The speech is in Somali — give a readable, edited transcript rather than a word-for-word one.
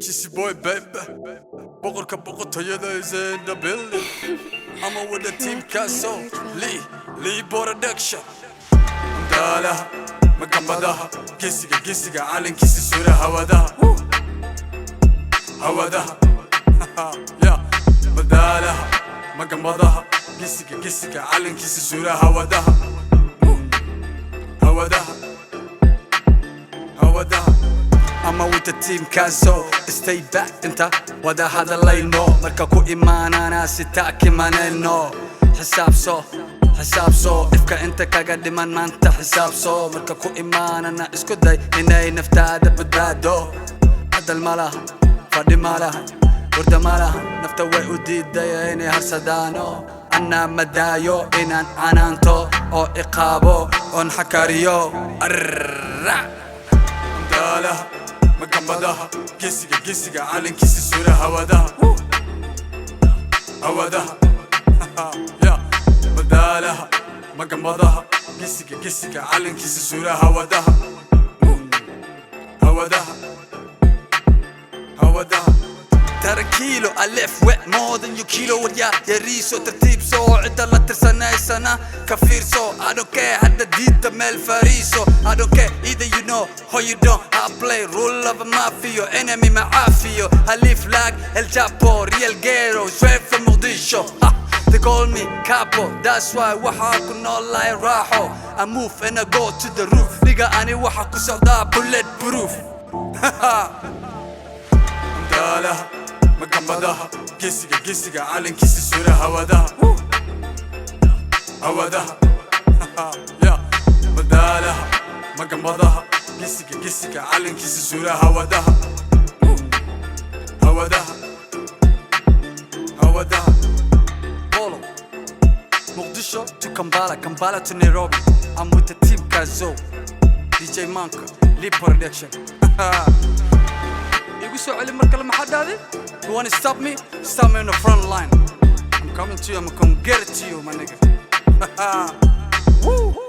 Kissy boy, baby. Boqorka boqortooyada is in the building. I'm with the team Castle. Lee production. Dalaha, magambadaha. Kisiga calankiisa suura hawadaha. Yeah. Badalaha, magambadaha. Kisiga calankiisa suura hawadaha. I'm with the team Castle. Stay back inta wada hadalayno marka ku imaanana sitaaki maneno xisaabso ifka inta kaga dhiman maanta xisaabso marka ku imaanana isku day inay naftaada badbaado hadal malaha fadhi malaha warda malaha nafta way u diiday inay harsadaano anna madaayo inaan canaanto oo iqaabo oon xakariyo dalaha magambadaha kisiga calankiisa suura hawadaha yeah. Badalaha magambadaha kisiga calankiisa suura hawadaha ترى كيلو ألف وق more than you kilo وريا يريسو ترتيب سو عدا لا ترسناي سنة كفير سو I don't care حدا ديتا مال فريسو I don't care either you know or you don't I play role of a mafia enemy معافيو هليف لاك الجابو ريال جيرو شويف في مقديشو They call me capo that's why وحاكو no lie راحو I move and I go to the roof نيجا أني وحاكو سودا bullet proof دالها magambadaha kisiga calankiisa suura hawadaha yeah. Badalaha magambadaha kisiga calankiisa suura hawadaha Bolo Mogadishu to Kampala to Nairobi. I'm with the team Castle. DJ Manka, Lee production. You wanna stop me? Stop me on the front line. I'm coming to you, I'm gonna come get it to you, my nigga. Woo!